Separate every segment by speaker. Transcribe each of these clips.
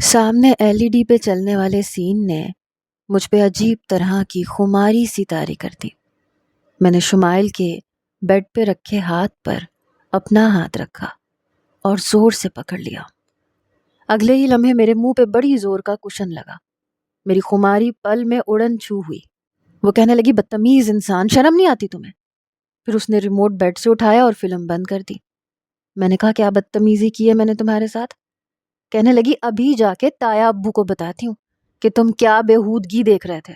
Speaker 1: سامنے LED پہ چلنے والے سین نے مجھ پہ عجیب طرح کی خماری سی طاری کر دی۔ میں نے شمائل کے بیڈ پہ رکھے ہاتھ پر اپنا ہاتھ رکھا اور زور سے پکڑ لیا۔ اگلے ہی لمحے میرے منہ پہ بڑی زور کا کشن لگا۔ میری خماری پل میں اڑن چھو ہوئی۔ وہ کہنے لگی، بدتمیز انسان، شرم نہیں آتی تمہیں؟ پھر اس نے ریموٹ بیڈ سے اٹھایا اور فلم بند کر دی۔ میں نے کہا، کیا بدتمیزی کی ہے میں نے تمہارے ساتھ؟ کہنے لگی، ابھی جا کے تایا ابو کو بتاتی ہوں کہ تم کیا بےہودگی دیکھ رہے تھے۔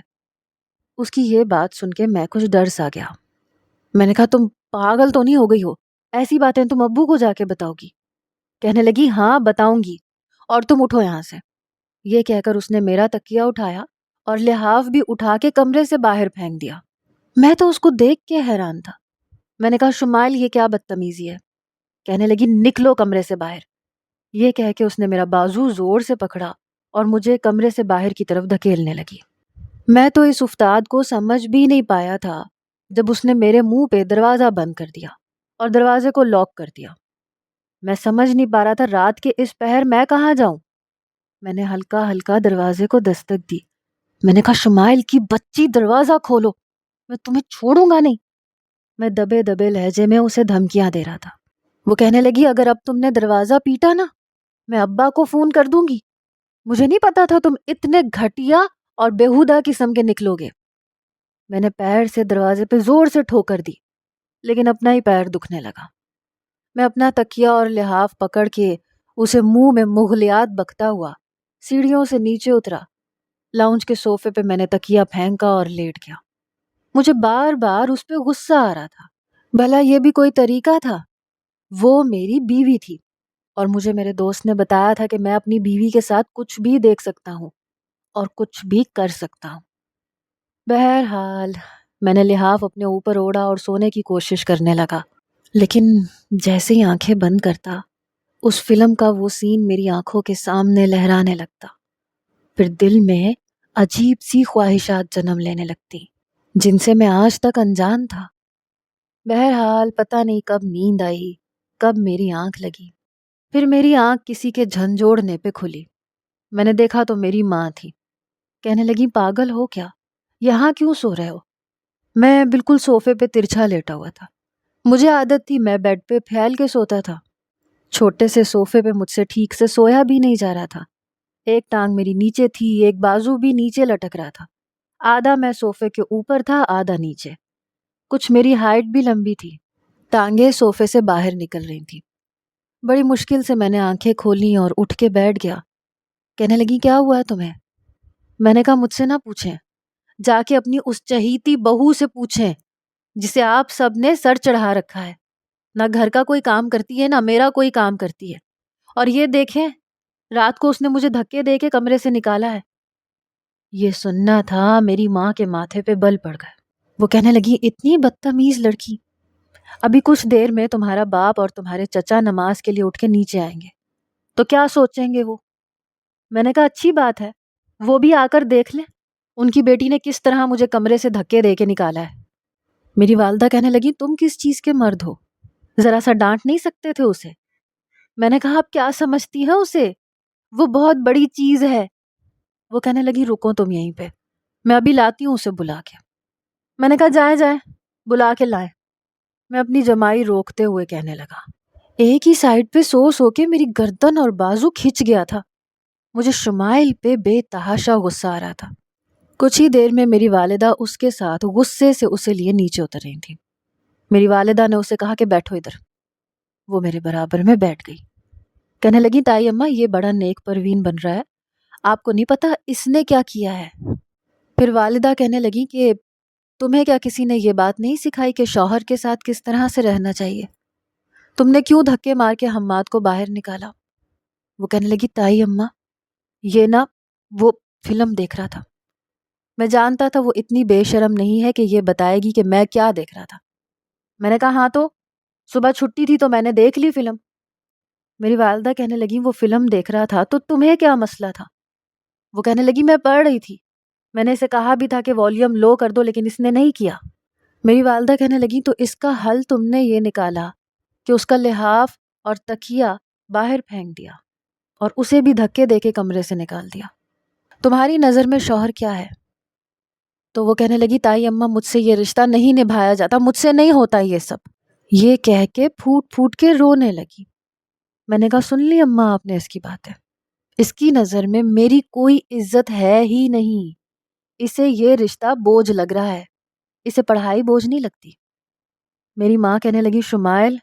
Speaker 1: اس کی یہ بات سن کے میں کچھ ڈر سا گیا۔ میں نے کہا، تم پاگل تو نہیں ہو گئی ہو؟ ایسی باتیں تم ابو کو جا کے بتاؤ گی؟ کہنے لگی، ہاں بتاؤں گی، اور تم اٹھو یہاں سے۔ یہ کہہ کر اس نے میرا تکیہ اٹھایا اور لحاف بھی اٹھا کے کمرے سے باہر پھینک دیا۔ میں تو اس کو دیکھ کے حیران تھا۔ میں نے کہا، شمائل یہ کیا بدتمیزی ہے؟ کہنے لگی، نکلو کمرے سے باہر۔ یہ کہہ کے اس نے میرا بازو زور سے پکڑا اور مجھے کمرے سے باہر کی طرف دھکیلنے لگی۔ میں تو اس افتاد کو سمجھ بھی نہیں پایا تھا جب اس نے میرے منہ پہ دروازہ بند کر دیا اور دروازے کو لاک کر دیا۔ میں سمجھ نہیں پا رہا تھا رات کے اس پہر میں کہاں جاؤں۔ میں نے ہلکا ہلکا دروازے کو دستک دی۔ میں نے کہا، شمائل کی بچی، دروازہ کھولو، میں تمہیں چھوڑوں گا نہیں۔ میں دبے دبے لہجے میں اسے دھمکیاں دے رہا تھا۔ وہ کہنے لگی، اگر اب تم نے دروازہ پیٹا نا، میں ابا کو فون کر دوں گی۔ مجھے نہیں پتا تھا تم اتنے گھٹیا اور بیہودہ قسم کے نکلو گے۔ میں نے پیر سے دروازے پہ زور سے ٹھوکر دی، لیکن اپنا ہی پیر دکھنے لگا۔ میں اپنا تکیہ اور لحاف پکڑ کے اسے منہ میں مغلیات بکتا ہوا سیڑھیوں سے نیچے اترا۔ لاؤنج کے صوفے پہ میں نے تکیہ پھینکا اور لیٹ گیا۔ مجھے بار بار اس پہ غصہ آ رہا تھا۔ بھلا یہ بھی کوئی طریقہ تھا؟ وہ میری بیوی تھی اور مجھے میرے دوست نے بتایا تھا کہ میں اپنی بیوی کے ساتھ کچھ بھی دیکھ سکتا ہوں اور کچھ بھی کر سکتا ہوں۔ بہرحال میں نے لحاف اپنے اوپر اوڑھا اور سونے کی کوشش کرنے لگا، لیکن جیسے ہی آنکھیں بند کرتا، اس فلم کا وہ سین میری آنکھوں کے سامنے لہرانے لگتا۔ پھر دل میں عجیب سی خواہشات جنم لینے لگتی جن سے میں آج تک انجان تھا۔ بہرحال پتہ نہیں کب نیند آئی، کب میری آنکھ لگی۔ پھر میری آنکھ کسی کے جھنجھوڑنے پہ کھلی۔ میں نے دیکھا تو میری ماں تھی۔ کہنے لگی، پاگل ہو کیا؟ یہاں کیوں سو رہے ہو؟ میں بالکل صوفے پہ ترچھا لیٹا ہوا تھا۔ مجھے عادت تھی میں بیڈ پہ پھیل کے سوتا تھا۔ چھوٹے سے صوفے پہ مجھ سے ٹھیک سے سویا بھی نہیں جا رہا تھا۔ ایک ٹانگ میری نیچے تھی، ایک بازو بھی نیچے لٹک رہا تھا۔ آدھا میں صوفے کے اوپر تھا، آدھا نیچے۔ کچھ میری ہائٹ بھی لمبی تھی۔ ٹانگیں صوفے سے باہر نکل رہی تھی۔ بڑی مشکل سے میں نے آنکھیں کھولیں اور اٹھ کے بیٹھ گیا۔ کہنے لگی، کیا ہوا ہے تمہیں؟ میں نے کہا، مجھ سے نہ پوچھیں، جا کے اپنی اس چہیتی بہو سے پوچھیں جسے آپ سب نے سر چڑھا رکھا ہے۔ نہ گھر کا کوئی کام کرتی ہے، نہ میرا کوئی کام کرتی ہے، اور یہ دیکھیں رات کو اس نے مجھے دھکے دے کے کمرے سے نکالا ہے۔ یہ سننا تھا میری ماں کے ماتھے پہ بل پڑ گئے۔ وہ کہنے لگی، اتنی بدتمیز لڑکی، ابھی کچھ دیر میں تمہارا باپ اور تمہارے چچا نماز کے لیے اٹھ کے نیچے آئیں گے تو کیا سوچیں گے وہ؟ میں نے کہا، اچھی بات ہے، وہ بھی آ کر دیکھ لیں ان کی بیٹی نے کس طرح مجھے کمرے سے دھکے دے کے نکالا ہے۔ میری والدہ کہنے لگی، تم کس چیز کے مرد ہو؟ ذرا سا ڈانٹ نہیں سکتے تھے اسے؟ میں نے کہا، آپ کیا سمجھتی ہیں اسے؟ وہ بہت بڑی چیز ہے۔ وہ کہنے لگی، رکو تم یہیں پہ، میں ابھی لاتی ہوں اسے بلا کے۔ میں نے کہا، جائیں جائیں، بلا کے لائیں۔ میں اپنی جمائی روکتے ہوئے کہنے لگا۔ ایک ہی سائڈ پہ سو سو کے میری گردن اور بازو کھچ گیا تھا۔ مجھے شمائل پہ بے تحاشا غصہ آ رہا تھا۔ کچھ ہی دیر میں میری والدہ اس کے ساتھ غصے سے اسے لیے نیچے اتر رہی تھیں۔ میری والدہ نے اسے کہا کہ بیٹھو ادھر۔ وہ میرے برابر میں بیٹھ گئی۔ کہنے لگی، تائی اماں، یہ بڑا نیک پروین بن رہا ہے، آپ کو نہیں پتا اس نے کیا کیا ہے؟ پھر والدہ کہنے لگی کہ تمہیں کیا کسی نے یہ بات نہیں سکھائی کہ شوہر کے ساتھ کس طرح سے رہنا چاہیے؟ تم نے کیوں دھکے مار کے حماد کو باہر نکالا؟ وہ کہنے لگی، تائی اماں، یہ نا وہ فلم دیکھ رہا تھا۔ میں جانتا تھا وہ اتنی بے شرم نہیں ہے کہ یہ بتائے گی کہ میں کیا دیکھ رہا تھا۔ میں نے کہا، ہاں تو صبح چھٹی تھی تو میں نے دیکھ لی فلم۔ میری والدہ کہنے لگی، وہ فلم دیکھ رہا تھا تو تمہیں کیا مسئلہ تھا؟ وہ کہنے لگی، میں پڑھ رہی تھی، میں نے اسے کہا بھی تھا کہ والیوم لو کر دو لیکن اس نے نہیں کیا۔ میری والدہ کہنے لگی، تو اس کا حل تم نے یہ نکالا کہ اس کا لحاف اور تکیہ باہر پھینک دیا۔ اور اسے بھی دھکے دے کے کمرے سے نکال دیا۔ تمہاری نظر میں شوہر کیا ہے؟ تو وہ کہنے لگی تائی اماں مجھ سے یہ رشتہ نہیں نبھایا جاتا، مجھ سے نہیں ہوتا یہ سب۔ یہ کہہ کے پھوٹ پھوٹ کے رونے لگی۔ میں نے کہا سن لی اماں آپ نے اس کی باتیں، اس کی نظر میں میری کوئی عزت ہے ہی نہیں، اسے یہ رشتہ بوجھ لگ رہا ہے، اسے پڑھائی بوجھ نہیں لگتی۔ میری ماں کہنے لگی شمائل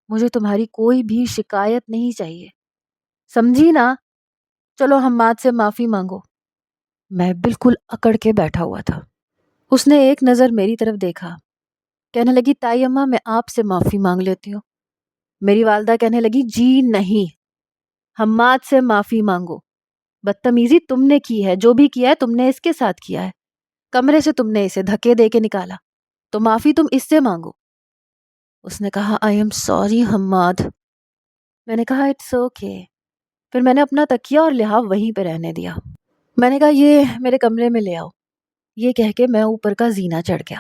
Speaker 1: مجھے تمہاری کوئی بھی شکایت نہیں چاہیے، سمجھی نا؟ چلو حماد سے معافی مانگو۔ میں بالکل اکڑ کے بیٹھا ہوا تھا۔ اس نے ایک نظر میری طرف دیکھا، کہنے لگی تائی اماں میں آپ سے معافی مانگ لیتی ہوں۔ میری والدہ کہنے لگی جی نہیں، حماد سے معافی مانگو، بدتمیزی تم نے کی ہے، جو بھی کیا ہے تم نے اس کے ساتھ کیا ہے، کمرے سے تم نے اسے دھکے دے کے نکالا تو معافی تم اس سے مانگو۔ اس نے کہا آئی ایم سوری حماد۔ میں نے کہا اٹس اوکے۔ پھر میں نے اپنا تکیہ اور لحاف وہیں پہ رہنے دیا۔ میں نے کہا یہ میرے کمرے میں لے آؤ۔ یہ کہہ کے میں اوپر کا زینہ چڑھ گیا۔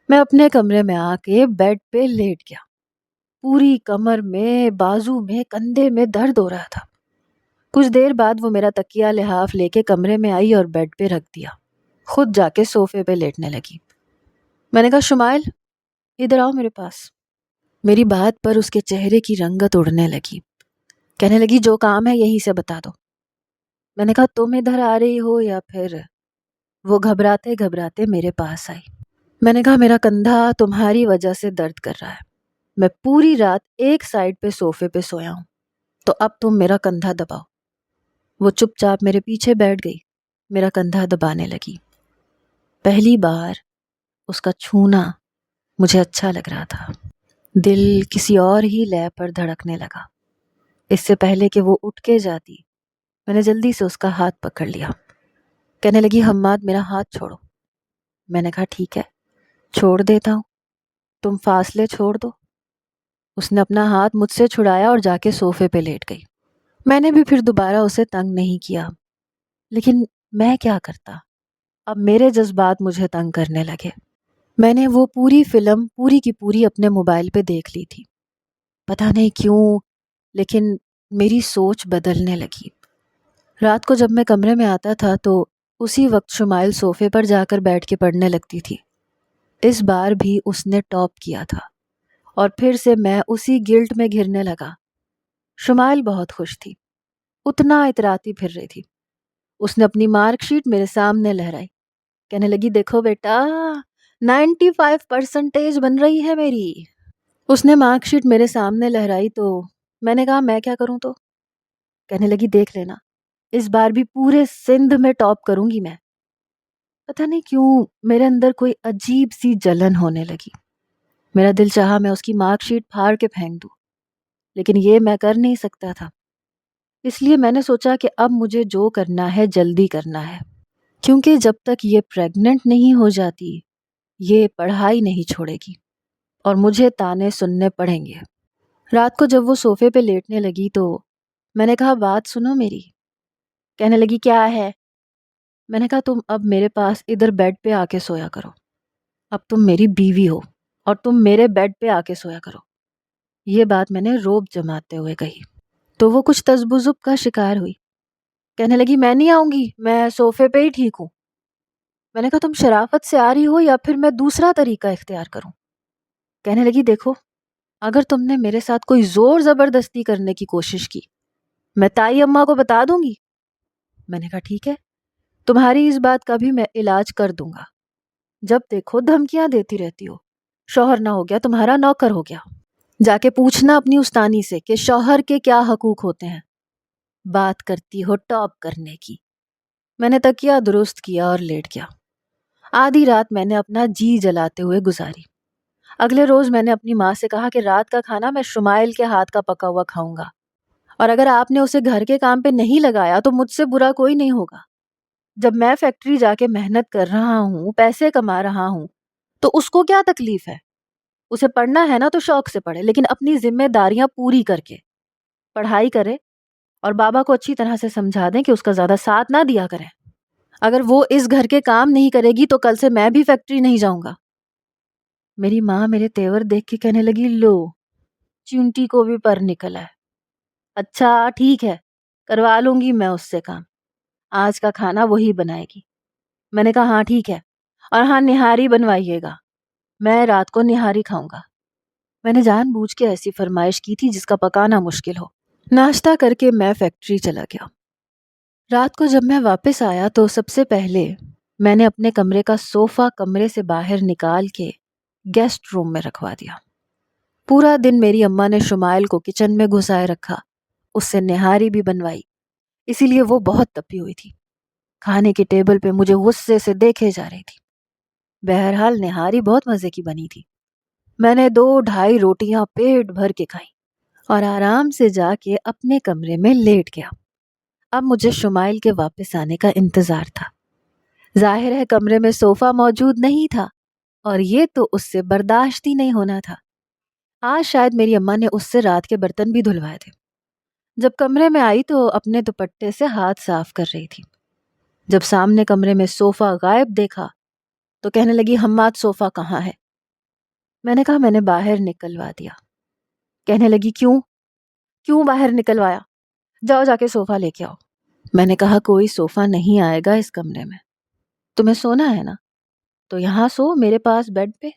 Speaker 1: میں اپنے کمرے میں آ کے بیڈ پہ لیٹ گیا۔ پوری کمر میں، بازو میں، کندھے میں درد ہو رہا تھا۔ کچھ دیر بعد وہ میرا تکیہ لحاف لے کے کمرے میں آئی اور بیڈ پہ رکھ دیا، خود جا کے صوفے پہ لیٹنے لگی۔ میں نے کہا شمائل ادھر آؤ میرے پاس۔ میری بات پر اس کے چہرے کی رنگت اڑنے لگی، کہنے لگی جو کام ہے یہیں سے بتا دو۔ میں نے کہا تم ادھر آ رہی ہو یا پھر؟ وہ گھبراتے گھبراتے میرے پاس آئی۔ میں نے کہا میرا کندھا تمہاری وجہ سے درد کر رہا ہے، میں پوری رات ایک سائیڈ پہ صوفے پہ سویا ہوں، تو اب تم میرا کندھا دباؤ۔ وہ چپ چاپ میرے پیچھے بیٹھ گئی، میرا کندھا دبانے لگی۔ پہلی بار اس کا چھونا مجھے اچھا لگ رہا تھا۔ دل کسی اور ہی لے پر دھڑکنے لگا۔ اس سے پہلے کہ وہ اٹھ کے جاتی میں نے جلدی سے اس کا ہاتھ پکڑ لیا۔ کہنے لگی حماد میرا ہاتھ چھوڑو۔ میں نے کہا ٹھیک ہے چھوڑ دیتا ہوں، تم فاصلے چھوڑ دو۔ اس نے اپنا ہاتھ مجھ سے چھڑایا اور جا کے صوفے پہ لیٹ گئی۔ میں نے بھی پھر دوبارہ اسے تنگ نہیں کیا، لیکن میں کیا کرتا، اب میرے جذبات مجھے تنگ کرنے لگے۔ میں نے وہ پوری فلم پوری کی پوری اپنے موبائل پہ دیکھ لی تھی، پتہ نہیں کیوں لیکن میری سوچ بدلنے لگی۔ رات کو جب میں کمرے میں آتا تھا تو اسی وقت شمائل صوفے پر جا کر بیٹھ کے پڑھنے لگتی تھی۔ اس بار بھی اس نے ٹاپ کیا تھا اور پھر سے میں اسی گلٹ میں گھرنے لگا۔ شمائل بہت خوش تھی، اتنا اتراتی پھر رہی تھی۔ اس نے اپنی مارک شیٹ میرے سامنے لہرائی، کہنے لگی دیکھو بیٹا 95% بن رہی ہے میری۔ اس نے مارک شیٹ میرے سامنے لہرائی تو میں نے کہا میں کیا کروں تو؟ کہنے لگی دیکھ لینا اس بار بھی پورے سندھ میں ٹاپ کروں گی میں۔ پتہ نہیں کیوں میرے اندر کوئی عجیب سی جلن ہونے لگی۔ میرا دل چاہا میں اس کی مارک شیٹ پھاڑ کے پھینک دوں، لیکن یہ میں کر نہیں سکتا تھا۔ اس لیے میں نے سوچا کہ اب مجھے جو کرنا ہے جلدی کرنا ہے، کیونکہ جب تک یہ پریگننٹ نہیں ہو جاتی یہ پڑھائی نہیں چھوڑے گی اور مجھے تانے سننے پڑیں گے۔ رات کو جب وہ صوفے پہ لیٹنے لگی تو میں نے کہا بات سنو میری۔ کہنے لگی کیا ہے؟ میں نے کہا تم اب میرے پاس ادھر بیڈ پہ آ کے سویا کرو، اب تم میری بیوی ہو اور تم میرے بیڈ پہ آ کے سویا کرو۔ یہ بات میں نے روب جماتے ہوئے کہی تو وہ کچھ تذبذب کا شکار ہوئی، کہنے لگی میں نہیں آؤں گی، میں صوفے پہ ہی ٹھیک ہوں۔ میں نے کہا تم شرافت سے آ رہی ہو یا پھر میں دوسرا طریقہ اختیار کروں؟ کہنے لگی دیکھو اگر تم نے میرے ساتھ کوئی زور زبردستی کرنے کی کوشش کی میں تائی اماں کو بتا دوں گی۔ میں نے کہا ٹھیک ہے تمہاری اس بات کا بھی میں علاج کر دوں گا، جب دیکھو دھمکیاں دیتی رہتی ہو، شوہر نہ ہو گیا تمہارا نوکر ہو گیا، جا کے پوچھنا اپنی استانی سے کہ شوہر کے کیا حقوق ہوتے ہیں، بات کرتی ہو ٹاپ کرنے کی۔ میں نے تکیہ درست کیا اور لیٹ گیا۔ آدھی رات میں نے اپنا جی جلاتے ہوئے گزاری۔ اگلے روز میں نے اپنی ماں سے کہا کہ رات کا کھانا میں شمائل کے ہاتھ کا پکا ہوا کھاؤں گا، اور اگر آپ نے اسے گھر کے کام پہ نہیں لگایا تو مجھ سے برا کوئی نہیں ہوگا۔ جب میں فیکٹری جا کے محنت کر رہا ہوں، پیسے کما رہا ہوں، تو اس کو کیا تکلیف ہے؟ اسے پڑھنا ہے نا تو شوق سے پڑھے، لیکن اپنی ذمہ داریاں پوری کر کے پڑھائی کرے، اور بابا کو اچھی طرح سے سمجھا دیں کہ اس کا زیادہ ساتھ نہ دیا کریں۔ اگر وہ اس گھر کے کام نہیں کرے گی تو کل سے میں بھی فیکٹری نہیں جاؤں گا۔ میری ماں میرے تیور دیکھ کے کہنے لگی لو چونٹی کو بھی پر نکلا ہے، اچھا ٹھیک ہے کروا لوں گی میں اس سے کام، آج کا کھانا وہی بنائے گی۔ میں نے کہا ہاں ٹھیک ہے، اور ہاں نہاری بنوائیے گا، میں رات کو نہاری کھاؤں گا۔ میں نے جان بوجھ کے ایسی فرمائش کی تھی جس کا پکانا مشکل ہو۔ ناشتہ کر کے میں فیکٹری چلا گیا۔ رات کو جب میں واپس آیا تو سب سے پہلے میں نے اپنے کمرے کا صوفہ کمرے سے باہر نکال کے گیسٹ روم میں رکھوا دیا۔ پورا دن میری اماں نے شمائل کو کچن میں گھسائے رکھا، اس سے نہاری بھی بنوائی، اسی لیے وہ بہت تپی ہوئی تھی۔ کھانے کی ٹیبل پہ مجھے غصے سے دیکھے جا رہی تھی۔ بہرحال نہاری بہت مزے کی بنی تھی۔ میں نے 2-2.5 روٹیاں پیٹ بھر کے کھائیں اور آرام سے جا کے اپنے کمرے میں لیٹ گیا۔ اب مجھے شمائل کے واپس آنے کا انتظار تھا۔ ظاہر ہے کمرے میں صوفہ موجود نہیں تھا، اور یہ تو اس سے برداشت ہی نہیں ہونا تھا۔ آج شاید میری اماں نے اس سے رات کے برتن بھی دھلوائے تھے۔ جب کمرے میں آئی تو اپنے دوپٹے سے ہاتھ صاف کر رہی تھی۔ جب سامنے کمرے میں صوفہ غائب دیکھا تو کہنے لگی حماد صوفہ کہاں ہے؟ میں نے کہا میں نے باہر نکلوا دیا۔ کہنے لگی کیوں باہر نکلوایا؟ جاؤ جا کے صوفہ لے کے آؤ۔ میں نے کہا کوئی صوفہ نہیں آئے گا اس کمرے میں، تمہیں سونا ہے نا تو یہاں سو میرے پاس بیڈ پہ،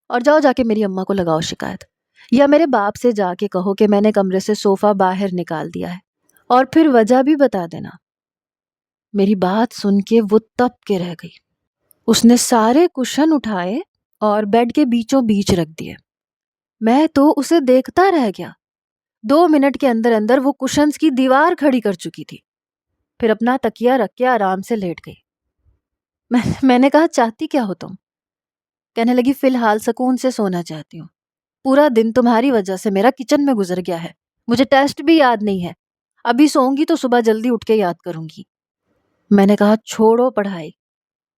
Speaker 1: اور جاؤ جا کے میری اماں کو لگاؤ شکایت، یا میرے باپ سے جا کے کہو کہ میں نے کمرے سے صوفہ باہر نکال دیا ہے، اور پھر وجہ بھی بتا دینا۔ میری بات سن کے وہ تپ کے رہ گئی۔ اس نے سارے کشن اٹھائے اور بیڈ کے بیچوں بیچ رکھ دیے۔ میں تو اسے دیکھتا رہ گیا۔ 2 منٹ کے اندر اندر وہ کشنز کی دیوار کھڑی کر چکی تھی، پھر اپنا تکیہ رکھ کے آرام سے لیٹ گئی۔ میں نے کہا چاہتی کیا ہو تم؟ کہنے لگی فی الحال سکون سے سونا چاہتی ہوں، پورا دن تمہاری وجہ سے میرا کچن میں گزر گیا ہے، مجھے ٹیسٹ بھی یاد نہیں ہے، ابھی سوؤں گی تو صبح جلدی اٹھ کے یاد کروں گی۔ میں نے کہا چھوڑو پڑھائی،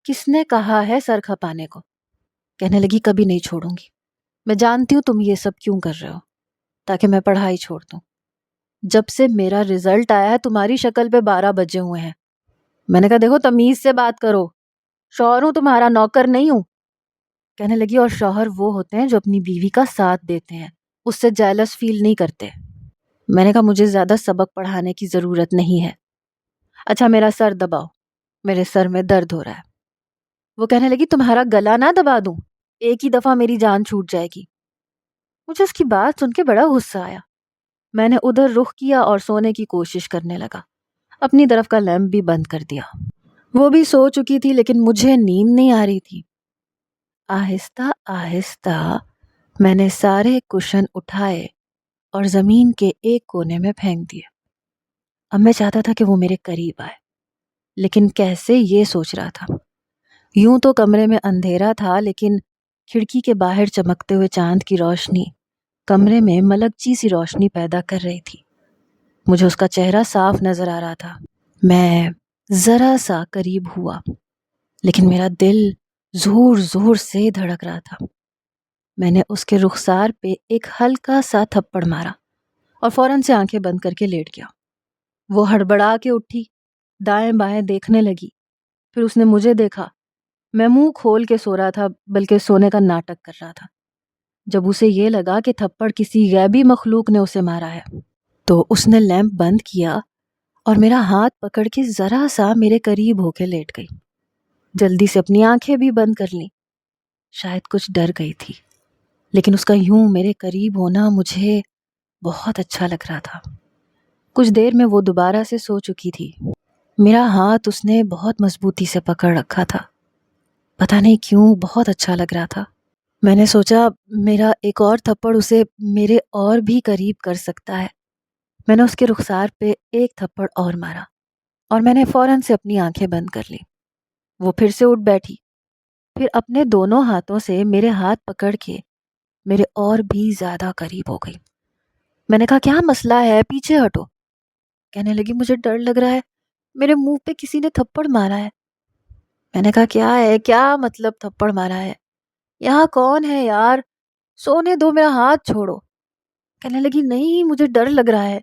Speaker 1: کس نے کہا ہے سر کھپانے کو؟ کہنے لگی کبھی نہیں چھوڑوں گی، میں جانتی ہوں تم یہ سب کیوں کر رہے ہو، تاکہ میں پڑھائی چھوڑ دوں۔ جب سے میرا رزلٹ آیا ہے تمہاری شکل پہ 12 بجے ہوئے ہیں۔ میں نے کہا دیکھو تمیز سے بات کرو، شوہر ہوں تمہارا، نوکر نہیں ہوں۔ کہنے لگی اور شوہر وہ ہوتے ہیں جو اپنی بیوی کا ساتھ دیتے ہیں، اس سے جیلس فیل نہیں کرتے۔ میں نے کہا مجھے زیادہ سبق پڑھانے کی ضرورت نہیں ہے، اچھا میرا سر دباؤ، میرے سر میں درد ہو رہا ہے۔ وہ کہنے لگی تمہارا گلا نہ دبا دوں، ایک ہی دفعہ میری جان چھوٹ جائے گی۔ مجھے اس کی بات سن کے بڑا غصہ آیا۔ میں نے ادھر رخ کیا اور سونے کی کوشش کرنے لگا، اپنی طرف کا لیمپ بھی بند کر دیا۔ وہ بھی سو چکی تھی لیکن مجھے نیند نہیں آ رہی تھی۔ آہستہ آہستہ میں نے سارے کشن اٹھائے اور زمین کے ایک کونے میں پھینک دیے۔ اب میں چاہتا تھا کہ وہ میرے قریب آئے، لیکن کیسے یہ سوچ رہا تھا۔ یوں تو کمرے میں اندھیرا تھا، لیکن کھڑکی کے باہر چمکتے ہوئے چاند کی روشنی کمرے میں ملکچی سی روشنی پیدا کر رہی تھی۔ مجھے اس کا چہرہ صاف نظر آ رہا تھا۔ میں ذرا سا قریب ہوا، لیکن میرا دل زور زور سے دھڑک رہا تھا۔ میں نے اس کے رخسار پہ ایک ہلکا سا تھپڑ مارا اور فوراً سے آنکھیں بند کر کے لیٹ گیا۔ وہ ہڑبڑا کے اٹھی، دائیں بائیں دیکھنے لگی، پھر اس نے مجھے دیکھا۔ میں منہ کھول کے سو رہا تھا، بلکہ سونے کا ناٹک کر رہا تھا۔ جب اسے یہ لگا کہ تھپڑ کسی غیبی مخلوق نے اسے مارا ہے تو اس نے لیمپ بند کیا اور میرا ہاتھ پکڑ کے ذرا سا میرے قریب ہو کے لیٹ گئی۔ جلدی سے اپنی آنکھیں بھی بند کر لیں۔ شاید کچھ ڈر گئی تھی، لیکن اس کا یوں میرے قریب ہونا مجھے بہت اچھا لگ رہا تھا۔ کچھ دیر میں وہ دوبارہ سے سو چکی تھی۔ میرا ہاتھ اس نے بہت مضبوطی سے پکڑ رکھا تھا، پتہ نہیں کیوں بہت اچھا لگ رہا تھا۔ میں نے سوچا میرا ایک اور تھپڑ اسے میرے اور بھی قریب کر سکتا ہے۔ میں نے اس کے رخسار پہ ایک تھپڑ اور مارا اور میں نے فوراً سے اپنی آنکھیں بند کر لی۔ وہ پھر سے اٹھ بیٹھی، پھر اپنے دونوں ہاتھوں سے میرے ہاتھ پکڑ کے میرے اور بھی زیادہ قریب ہو گئی۔ میں نے کہا کیا مسئلہ ہے، پیچھے ہٹو۔ کہنے لگی مجھے ڈر لگ رہا ہے، میرے منہ پہ کسی نے تھپڑ مارا ہے۔ میں نے کہا کیا ہے، کیا مطلب تھپڑ مارا ہے؟ یہاں کون ہے یار، سونے دو، میرا ہاتھ چھوڑو۔ کہنے لگی نہیں مجھے ڈر لگ رہا ہے۔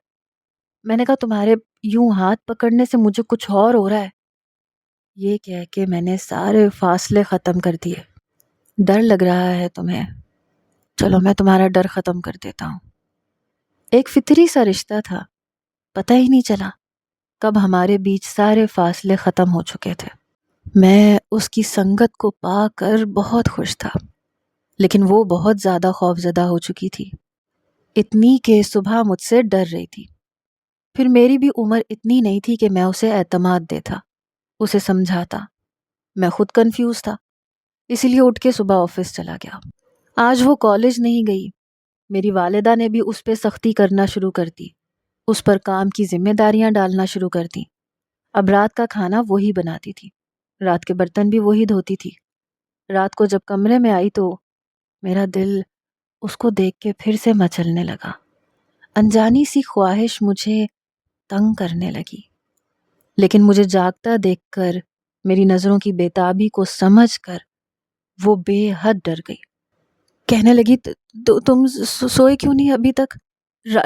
Speaker 1: میں نے کہا تمہارے یوں ہاتھ پکڑنے سے مجھے کچھ اور ہو رہا ہے۔ یہ کہہ کے میں نے سارے فاصلے ختم کر دیے۔ ڈر لگ رہا ہے تمہیں، چلو میں تمہارا ڈر ختم کر دیتا ہوں۔ ایک فطری سا رشتہ تھا، پتہ ہی نہیں چلا کب ہمارے بیچ سارے فاصلے ختم ہو چکے تھے۔ میں اس کی سنگت کو پا کر بہت خوش تھا، لیکن وہ بہت زیادہ خوفزدہ ہو چکی تھی، اتنی کہ صبح مجھ سے ڈر رہی تھی۔ پھر میری بھی عمر اتنی نہیں تھی کہ میں اسے اعتماد دیتا، اسے سمجھاتا۔ میں خود کنفیوز تھا، اسی لیے اٹھ کے صبح آفس چلا گیا۔ آج وہ کالج نہیں گئی۔ میری والدہ نے بھی اس پہ سختی کرنا شروع کر دی، اس پر کام کی ذمہ داریاں ڈالنا شروع کر دی۔ اب رات کا کھانا وہی بناتی تھی، رات کے برتن بھی وہی دھوتی تھی۔ رات کو جب کمرے میں آئی تو میرا دل اس کو دیکھ کے پھر سے مچلنے لگا۔ انجانی سی خواہش مجھے تنگ کرنے لگی، لیکن مجھے جاگتا دیکھ کر، میری نظروں کی بےتابی کو سمجھ کر وہ بے حد ڈر گئی۔ کہنے لگی تم سوئے کیوں نہیں ابھی تک؟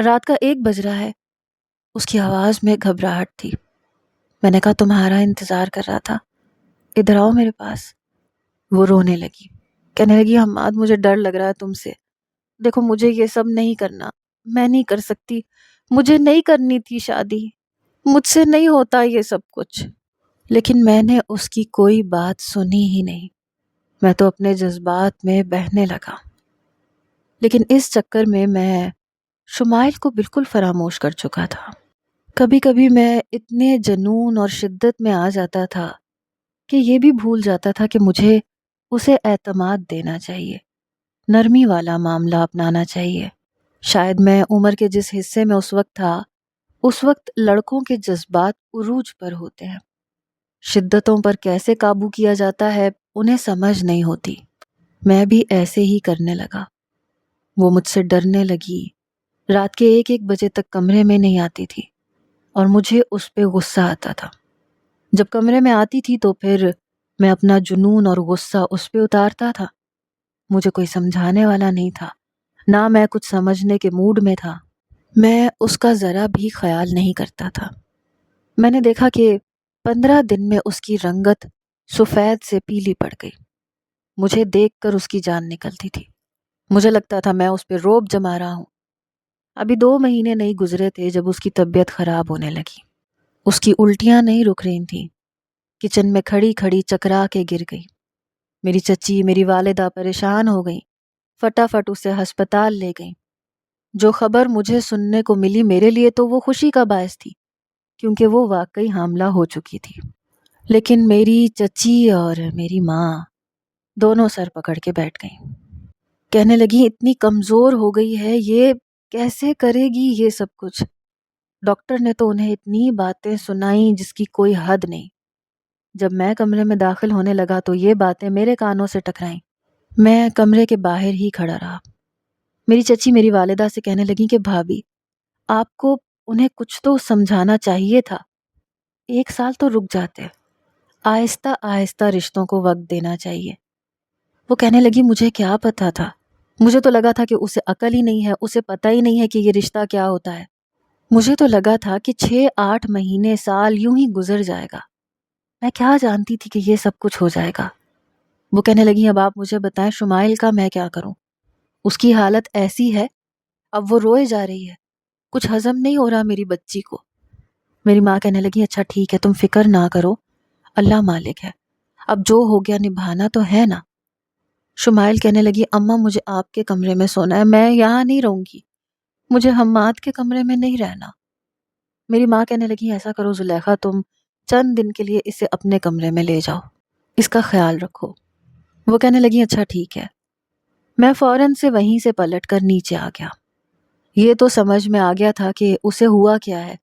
Speaker 1: رات کا 1 بج رہا ہے۔ اس کی آواز میں گھبراہٹ تھی۔ میں نے کہا تمہارا انتظار کر رہا تھا، ادھر آؤ میرے پاس۔ وہ رونے لگی، کہنے لگی حماد مجھے ڈر لگ رہا ہے تم سے، دیکھو مجھے یہ سب نہیں کرنا، میں نہیں کر سکتی، مجھے نہیں کرنی تھی شادی، مجھ سے نہیں ہوتا یہ سب کچھ۔ لیکن میں نے اس کی کوئی بات سنی ہی نہیں، میں تو اپنے جذبات میں بہنے لگا۔ لیکن اس چکر میں شمائل کو بالکل فراموش کر چکا تھا۔ کبھی کبھی میں اتنے جنون اور شدت میں آ جاتا تھا کہ یہ بھی بھول جاتا تھا کہ مجھے اسے اعتماد دینا چاہیے، نرمی والا معاملہ اپنانا چاہیے۔ شاید میں عمر کے جس حصے میں اس وقت تھا، اس وقت لڑکوں کے جذبات عروج پر ہوتے ہیں، شدتوں پر کیسے قابو کیا جاتا ہے انہیں سمجھ نہیں ہوتی۔ میں بھی ایسے ہی کرنے لگا۔ وہ مجھ سے ڈرنے لگی، رات کے 1 بجے تک کمرے میں نہیں آتی تھی، اور مجھے اس پہ غصہ آتا تھا۔ جب کمرے میں آتی تھی تو پھر میں اپنا جنون اور غصہ اس پہ اتارتا تھا۔ مجھے کوئی سمجھانے والا نہیں تھا، نہ میں کچھ سمجھنے کے موڈ میں تھا۔ میں اس کا ذرا بھی خیال نہیں کرتا تھا۔ میں نے دیکھا کہ 15 دن میں اس کی رنگت سفید سے پیلی پڑ گئی۔ مجھے دیکھ کر اس کی جان نکلتی تھی، مجھے لگتا تھا میں اس پہ روب جما رہا ہوں۔ ابھی 2 مہینے نہیں گزرے تھے جب اس کی طبیعت خراب ہونے لگی۔ اس کی الٹیاں نہیں رک رہی تھیں، کچن میں کھڑی کھڑی چکرا کے گر گئی۔ میری چچی، میری والدہ پریشان ہو گئیں، فٹافٹ اسے ہسپتال لے گئیں۔ جو خبر مجھے سننے کو ملی میرے لیے تو وہ خوشی کا باعث تھی، کیونکہ وہ واقعی حاملہ ہو چکی تھی۔ لیکن میری چچی اور میری ماں دونوں سر پکڑ کے بیٹھ گئیں، کہنے لگی اتنی کمزور ہو گئی ہے، یہ کیسے کرے گی یہ سب کچھ؟ ڈاکٹر نے تو انہیں اتنی باتیں سنائیں جس کی کوئی حد نہیں۔ جب میں کمرے میں داخل ہونے لگا تو یہ باتیں میرے کانوں سے ٹکرائیں۔ میں کمرے کے باہر ہی کھڑا رہا۔ میری چچی میری والدہ سے کہنے لگی کہ بھابھی، آپ کو انہیں کچھ تو سمجھانا چاہیے تھا، 1 سال تو رک جاتے، آہستہ آہستہ رشتوں کو وقت دینا چاہیے۔ وہ کہنے لگی مجھے کیا پتا تھا، مجھے تو لگا تھا کہ اسے عقل ہی نہیں ہے، اسے پتہ ہی نہیں ہے کہ یہ رشتہ کیا ہوتا ہے۔ مجھے تو لگا تھا کہ 6-8 مہینے سال یوں ہی گزر جائے گا، میں کیا جانتی تھی کہ یہ سب کچھ ہو جائے گا۔ وہ کہنے لگی اب آپ مجھے بتائیں شمائل کا میں کیا کروں، اس کی حالت ایسی ہے، اب وہ روئے جا رہی ہے، کچھ ہضم نہیں ہو رہا میری بچی کو۔ میری ماں کہنے لگی اچھا ٹھیک ہے، تم فکر نہ کرو، اللہ مالک ہے، اب جو ہو گیا نبھانا تو ہے نا۔ شمائل کہنے لگی اماں مجھے آپ کے کمرے میں سونا ہے، میں یہاں نہیں رہوں گی، مجھے حماد کے کمرے میں نہیں رہنا۔ میری ماں کہنے لگی ایسا کرو زلیخا، تم چند دن کے لیے اسے اپنے کمرے میں لے جاؤ، اس کا خیال رکھو۔ وہ کہنے لگی اچھا ٹھیک ہے۔ میں فوراً سے وہیں سے پلٹ کر نیچے آ گیا۔ یہ تو سمجھ میں آ گیا تھا کہ اسے ہوا کیا ہے،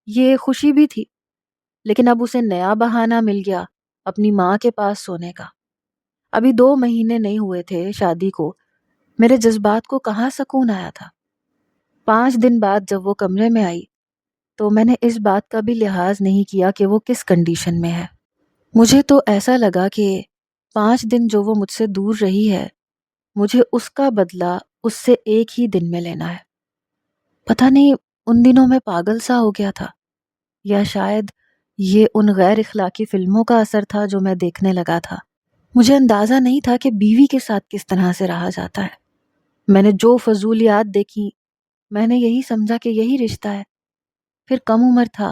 Speaker 1: یہ خوشی بھی تھی، لیکن اب اسے نیا بہانہ مل گیا اپنی ماں کے پاس سونے کا۔ ابھی 2 مہینے نہیں ہوئے تھے شادی کو، میرے جذبات کو کہاں سکون آیا تھا۔ 5 دن بعد جب وہ کمرے میں آئی تو میں نے اس بات کا بھی لحاظ نہیں کیا کہ وہ کس کنڈیشن میں ہے۔ مجھے تو ایسا لگا کہ 5 دن جو وہ مجھ سے دور رہی ہے، مجھے اس کا بدلہ اس سے 1 ہی دن میں لینا ہے۔ پتہ نہیں ان دنوں میں پاگل سا ہو گیا تھا، یا شاید یہ ان غیر اخلاقی فلموں کا اثر تھا جو میں دیکھنے لگا تھا۔ مجھے اندازہ نہیں تھا کہ بیوی کے ساتھ کس طرح سے رہا جاتا ہے۔ میں نے جو فضولیات دیکھی، میں نے یہی سمجھا کہ یہی رشتہ ہے۔ پھر کم عمر تھا،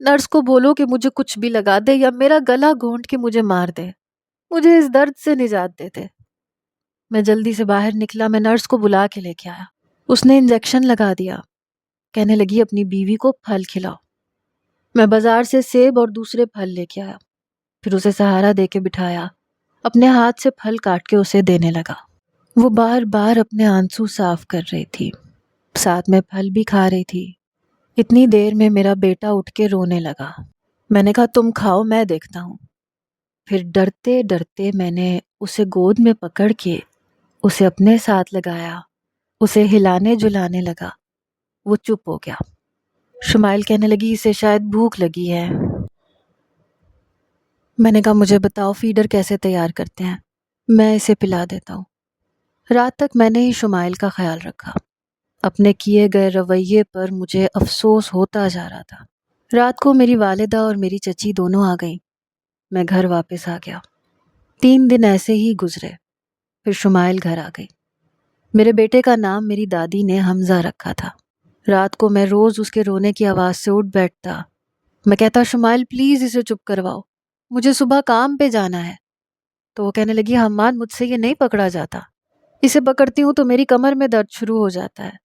Speaker 1: نرس کو بولو کہ مجھے کچھ بھی لگا دے یا میرا گلا گھونٹ کے مجھے مار دے، مجھے اس درد سے نجات دے دے۔ میں جلدی سے باہر نکلا، میں نرس کو بلا کے لے کے آیا۔ اس نے انجیکشن لگا دیا، کہنے لگی اپنی بیوی کو پھل کھلاؤ۔ میں بازار سے سیب اور دوسرے پھل لے کے آیا، پھر اسے سہارا دے کے بٹھایا، اپنے ہاتھ سے پھل کاٹ کے اسے دینے لگا۔ وہ بار بار اپنے آنسو صاف کر رہی تھی، ساتھ میں پھل بھی کھا رہی تھی۔ اتنی دیر میں میرا بیٹا اٹھ کے رونے لگا۔ میں نے کہا تم کھاؤ، میں دیکھتا ہوں۔ پھر ڈرتے ڈرتے میں نے اسے گود میں پکڑ کے اسے اپنے ساتھ لگایا، اسے ہلانے جلانے لگا۔ وہ چپ ہو گیا۔ شمائل کہنے لگی اسے شاید بھوک لگی ہے۔ میں نے کہا مجھے بتاؤ فیڈر کیسے تیار کرتے ہیں، میں اسے پلا دیتا ہوں۔ رات تک میں نے ہی شمائل کا خیال رکھا۔ اپنے کیے گئے رویے پر مجھے افسوس ہوتا جا رہا تھا۔ رات کو میری والدہ اور میری چچی دونوں آ گئیں۔ میں گھر واپس آ گیا۔ 3 دن ایسے ہی گزرے، پھر شمائل گھر آ گئی۔ میرے بیٹے کا نام میری دادی نے حمزہ رکھا تھا۔ رات کو میں روز اس کے رونے کی آواز سے اٹھ بیٹھتا۔ میں کہتا شمائل پلیز اسے چپ کرواؤ، مجھے صبح کام پہ جانا ہے۔ تو وہ کہنے لگی حماد مجھ سے یہ نہیں پکڑا جاتا، اسے پکڑتی ہوں تو میری کمر میں درد شروع ہو جاتا ہے۔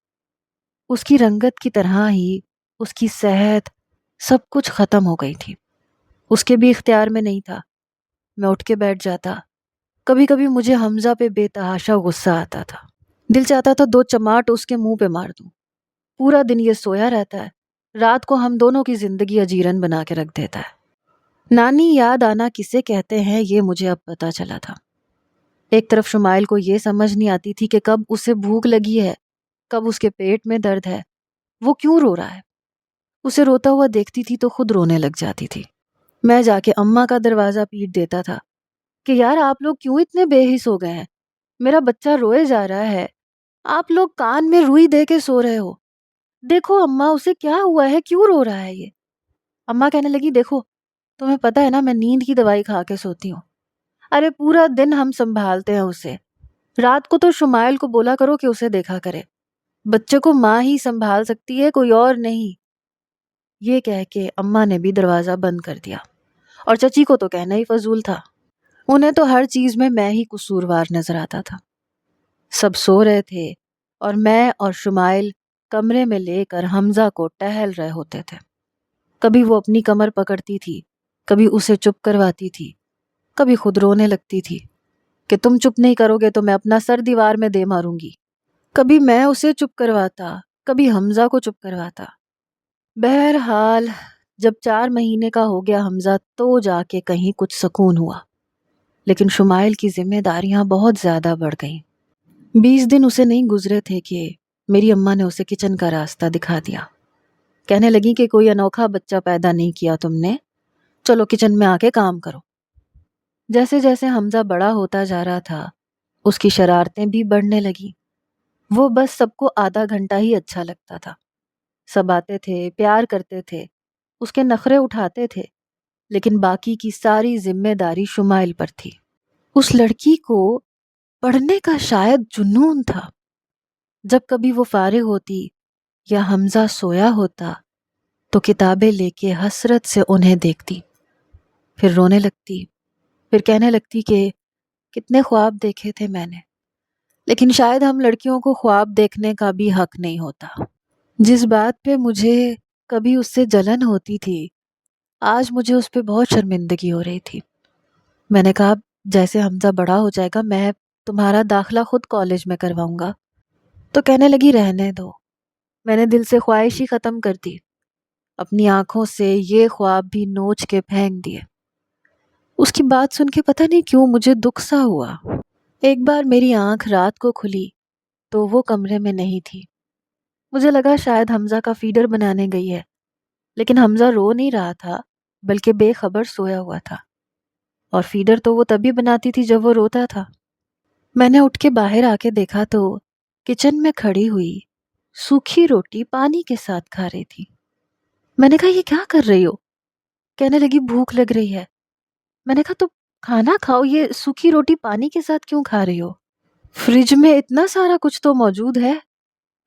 Speaker 1: اس کی رنگت کی طرح ہی اس کی صحت سب کچھ ختم ہو گئی تھی، اس کے بھی اختیار میں نہیں تھا۔ میں اٹھ کے بیٹھ جاتا۔ کبھی کبھی مجھے حمزہ پہ بے تحاشا غصہ آتا تھا، دل چاہتا تھا 2 چماٹ اس کے منہ پہ مار دوں۔ پورا دن یہ سویا رہتا ہے، رات کو ہم دونوں کی زندگی اجیرن بنا کے رکھ دیتا ہے۔ نانی یاد آنا کسے کہتے ہیں یہ مجھے اب پتا چلا تھا۔ ایک طرف شمائل کو یہ سمجھ نہیں آتی تھی کہ کب اسے بھوک لگی ہے، کب اس کے پیٹ میں درد ہے، وہ کیوں رو رہا ہے۔ اسے روتا ہوا دیکھتی تھی تو خود رونے لگ جاتی تھی۔ میں جا کے اماں کا دروازہ پیٹ دیتا تھا کہ یار آپ لوگ کیوں اتنے بے حس ہو گئے ہیں، میرا بچہ روئے جا رہا ہے، آپ لوگ کان میں روئی دے کے سو رہے ہو، دیکھو اماں اسے کیا ہوا ہے، کیوں رو رہا ہے یہ۔ اماں کہنے لگی دیکھو تمہیں پتا ہے نا میں نیند کی دوائی کھا کے سوتی ہوں، ارے پورا دن ہم سنبھالتے ہیں اسے، رات کو تو شمائل کو بولا کرو کہ اسے دیکھا کرے، بچے کو ماں ہی سنبھال سکتی ہے کوئی اور نہیں۔ یہ کہہ کے اماں نے بھی دروازہ بند کر دیا، اور چچی کو تو کہنا ہی فضول تھا، انہیں تو ہر چیز میں ہی قصوروار نظر آتا تھا۔ سب سو رہے تھے اور میں اور شمائل کمرے میں لے کر حمزہ کو ٹہل رہے ہوتے تھے۔ کبھی وہ اپنی کمر پکڑتی تھی، کبھی اسے چپ کرواتی تھی، کبھی خود رونے لگتی تھی کہ تم چپ نہیں کرو گے تو میں اپنا سر دیوار میں دے ماروں گی۔ کبھی میں اسے چپ کرواتا، کبھی حمزہ کو چپ کرواتا۔ بہرحال جب 4 مہینے کا ہو گیا حمزہ تو جا کے کہیں کچھ سکون ہوا، لیکن شمائل کی ذمہ داریاں بہت زیادہ بڑھ گئیں۔ 20 دن اسے نہیں گزرے تھے کہ میری اماں نے اسے کچن کا راستہ دکھا دیا۔ کہنے لگی کہ کوئی انوکھا بچہ پیدا نہیں کیا تم نے، چلو کچن میں آ کے کام کرو۔ جیسے جیسے حمزہ بڑا ہوتا جا رہا تھا اس کی شرارتیں بھی بڑھنے لگیں۔ وہ بس سب کو آدھا گھنٹہ ہی اچھا لگتا تھا، سب آتے تھے، پیار کرتے تھے، اس کے نخرے اٹھاتے تھے، لیکن باقی کی ساری ذمہ داری شمائل پر تھی۔ اس لڑکی کو پڑھنے کا شاید جنون تھا۔ جب کبھی وہ فارغ ہوتی یا حمزہ سویا ہوتا تو کتابیں لے کے حسرت سے انہیں دیکھتی، پھر رونے لگتی، پھر کہنے لگتی کہ کتنے خواب دیکھے تھے میں نے، لیکن شاید ہم لڑکیوں کو خواب دیکھنے کا بھی حق نہیں ہوتا۔ جس بات پہ مجھے کبھی اس سے جلن ہوتی تھی آج مجھے اس پہ بہت شرمندگی ہو رہی تھی۔ میں نے کہا جیسے حمزہ بڑا ہو جائے گا میں تمہارا داخلہ خود کالج میں کرواؤں گا۔ تو کہنے لگی رہنے دو۔ میں نے دل سے خواہش ہی ختم کر دی، اپنی آنکھوں سے یہ خواب بھی نوچ کے پھینک دیے۔ اس کی بات سن کے پتہ نہیں کیوں مجھے دکھ سا ہوا۔ ایک بار میری آنکھ رات کو کھلی تو وہ کمرے میں نہیں تھی۔ مجھے لگا شاید حمزہ کا فیڈر بنانے گئی ہے، لیکن حمزہ رو نہیں رہا تھا بلکہ بے خبر سویا ہوا تھا، اور فیڈر تو وہ تبھی بناتی تھی جب وہ روتا تھا۔ میں نے اٹھ کے باہر آ کے دیکھا تو کچن میں کھڑی ہوئی سوکھی روٹی پانی کے ساتھ کھا رہی تھی۔ میں نے کہا یہ کیا کر رہی ہو؟ کہنے لگی بھوک لگ رہی ہے۔ میں نے کہا تو کھانا کھاؤ، یہ سوکھی روٹی پانی کے ساتھ کیوں کھا رہی ہو؟ فریج میں اتنا سارا کچھ تو موجود ہے،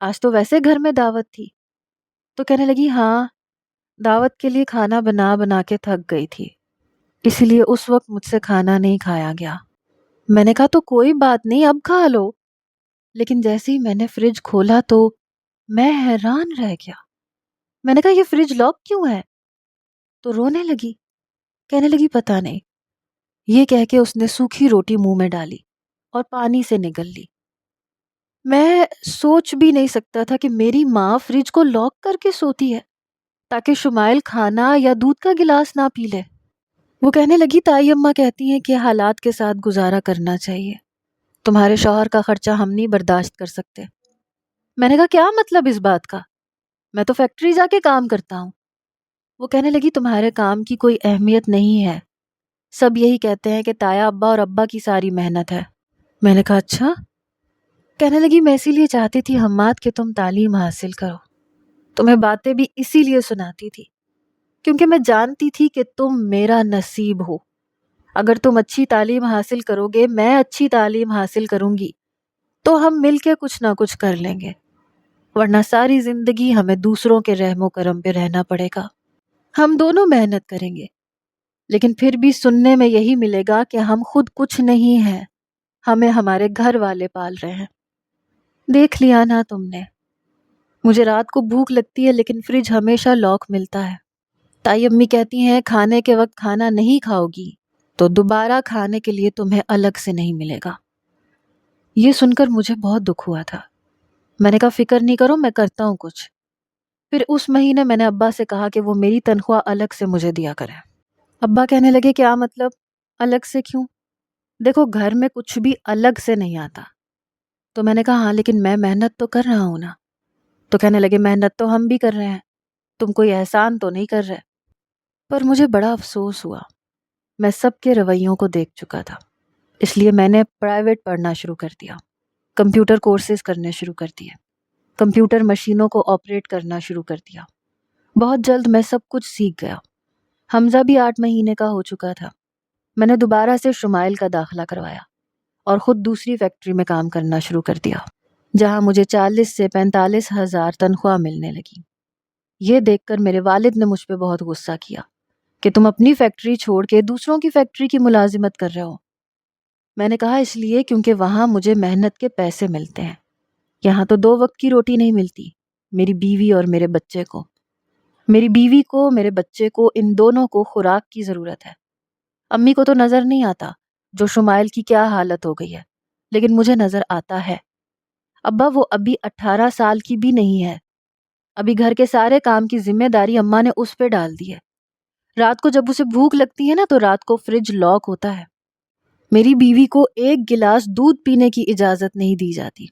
Speaker 1: آج تو ویسے گھر میں دعوت تھی۔ تو کہنے لگی ہاں دعوت کے لیے کھانا بنا بنا کے تھک گئی تھی، اسی لیے اس وقت مجھ سے کھانا نہیں کھایا گیا۔ میں نے کہا تو کوئی بات نہیں، اب کھا لو۔ لیکن جیسے ہی میں نے فریج کھولا تو میں حیران رہ گیا۔ میں نے کہا یہ فریج لاک کیوں ہے؟ تو رونے لگی، کہنے لگی پتہ نہیں۔ یہ کہہ کے اس نے سوکھی روٹی منہ میں ڈالی اور پانی سے نگل لی۔ میں سوچ بھی نہیں سکتا تھا کہ میری ماں فریج کو لاک کر کے سوتی ہے تاکہ شمائل کھانا یا دودھ کا گلاس نہ پی لے۔ وہ کہنے لگی تائی اماں کہتی ہیں کہ حالات کے ساتھ گزارا کرنا چاہیے، تمہارے شوہر کا خرچہ ہم نہیں برداشت کر سکتے۔ میں نے کہا کیا مطلب اس بات کا؟ میں تو فیکٹری جا کے کام کرتا ہوں۔ وہ کہنے لگی تمہارے کام کی کوئی اہمیت نہیں ہے، سب یہی کہتے ہیں کہ تایا ابا اور ابا کی ساری محنت ہے۔ میں نے کہا اچھا؟ کہنے لگی میں اسی لیے چاہتی تھی حماد کہ تم تعلیم حاصل کرو، تمہیں باتیں بھی اسی لیے سناتی تھی کیونکہ میں جانتی تھی کہ تم میرا نصیب ہو۔ اگر تم اچھی تعلیم حاصل کرو گے، میں اچھی تعلیم حاصل کروں گی، تو ہم مل کے کچھ نہ کچھ کر لیں گے، ورنہ ساری زندگی ہمیں دوسروں کے رحم و کرم پہ رہنا پڑے گا۔ ہم دونوں محنت کریں گے، لیکن پھر بھی سننے میں یہی ملے گا کہ ہم خود کچھ نہیں ہیں، ہمیں ہمارے گھر والے پال رہے ہیں۔ دیکھ لیا نا تم نے، مجھے رات کو بھوک لگتی ہے لیکن فریج ہمیشہ لاک ملتا ہے۔ تائی امی کہتی ہیں کھانے کے وقت کھانا نہیں کھاؤ گی تو دوبارہ کھانے کے لیے تمہیں الگ سے نہیں ملے گا۔ یہ سن کر مجھے بہت دکھ ہوا تھا۔ میں نے کہا فکر نہیں کرو، میں کرتا ہوں کچھ۔ پھر اس مہینے میں نے ابا سے کہا کہ وہ میری تنخواہ الگ سے مجھے دیا کریں۔ ابا کہنے لگے کیا مطلب الگ سے کیوں؟ دیکھو گھر میں کچھ بھی الگ سے نہیں آتا۔ تو میں نے کہا ہاں لیکن میں محنت تو کر رہا ہوں نا۔ تو کہنے لگے محنت تو ہم بھی کر رہے ہیں، تم کوئی احسان تو نہیں کر رہے۔ پر مجھے بڑا افسوس ہوا، میں سب کے رویوں کو دیکھ چکا تھا، اس لیے میں نے پرائیویٹ پڑھنا شروع کر دیا، کمپیوٹر کورسز کرنے شروع کر دیے، کمپیوٹر مشینوں کو آپریٹ کرنا شروع کر دیا۔ بہت جلد میں سب کچھ سیکھ گیا۔ حمزہ بھی 8 مہینے کا ہو چکا تھا۔ میں نے دوبارہ سے شمائل کا داخلہ کروایا اور خود دوسری فیکٹری میں کام کرنا شروع کر دیا، جہاں مجھے 40 سے 45 ہزار تنخواہ ملنے لگی۔ یہ دیکھ کر میرے والد نے مجھ پہ بہت غصہ کیا کہ تم اپنی فیکٹری چھوڑ کے دوسروں کی فیکٹری کی ملازمت کر رہے ہو۔ میں نے کہا اس لیے کیونکہ وہاں مجھے محنت کے پیسے ملتے ہیں، یہاں تو 2 وقت کی روٹی نہیں ملتی میری بیوی اور میرے بچے کو۔ میری بیوی کو، میرے بچے کو، ان دونوں کو خوراک کی ضرورت ہے۔ امی کو تو نظر نہیں آتا جو شمائل کی کیا حالت ہو گئی ہے، لیکن مجھے نظر آتا ہے۔ ابا وہ ابھی 18 سال کی بھی نہیں ہے، ابھی گھر کے سارے کام کی ذمہ داری اماں نے اس پہ ڈال دی ہے۔ رات کو جب اسے بھوک لگتی ہے نا تو رات کو فریج لاک ہوتا ہے۔ میری بیوی کو 1 گلاس دودھ پینے کی اجازت نہیں دی جاتی۔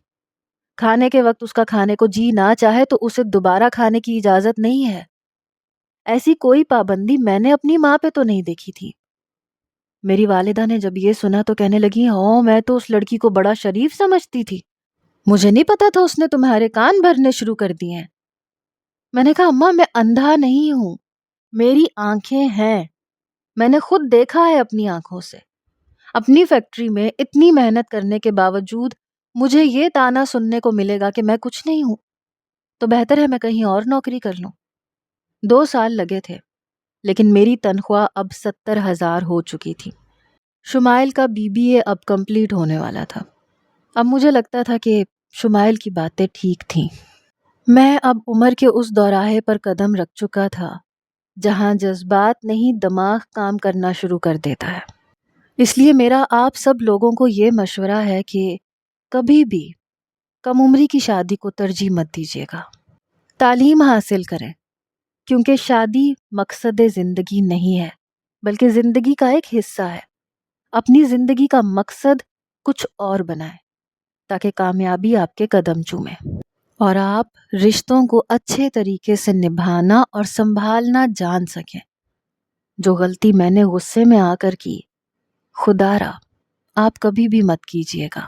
Speaker 1: کھانے کے وقت اس کا کھانے کو جی نہ چاہے تو اسے دوبارہ کھانے کی اجازت نہیں ہے۔ ایسی کوئی پابندی میں نے اپنی ماں پہ تو نہیں دیکھی تھی۔ میری والدہ نے جب یہ سنا تو کہنے لگی میں تو اس لڑکی کو بڑا شریف سمجھتی تھی، مجھے نہیں پتا تھا اس نے تمہارے کان بھرنے شروع کر دیے ہیں۔ میں نے کہا اماں میں اندھا نہیں ہوں، میری آنکھیں ہیں، میں نے خود دیکھا ہے اپنی آنکھوں سے۔ اپنی فیکٹری میں اتنی محنت کرنے کے باوجود مجھے یہ تانا سننے کو ملے گا کہ میں کچھ نہیں ہوں، تو بہتر ہے میں کہیں اور نوکری کر لوں۔ 2 سال لگے تھے لیکن میری تنخواہ اب 70,000 ہو چکی تھی۔ شمائل کا BBA اب کمپلیٹ ہونے والا تھا۔ اب مجھے لگتا تھا کہ شمائل کی باتیں ٹھیک تھیں۔ میں اب عمر کے اس دوراہے پر قدم رکھ چکا تھا جہاں جذبات نہیں دماغ کام کرنا شروع کر دیتا ہے۔ اس لیے میرا آپ سب لوگوں کو یہ مشورہ ہے کہ کبھی بھی کم عمری کی شادی کو ترجیح مت دیجیے گا۔ تعلیم حاصل کریں، کیونکہ شادی مقصد زندگی نہیں ہے بلکہ زندگی کا ایک حصہ ہے۔ اپنی زندگی کا مقصد کچھ اور بنائیں تاکہ کامیابی آپ کے قدم چومے اور آپ رشتوں کو اچھے طریقے سے نبھانا اور سنبھالنا جان سکیں۔ جو غلطی میں نے غصے میں آ کر کی، خدا را آپ کبھی بھی مت کیجیے گا۔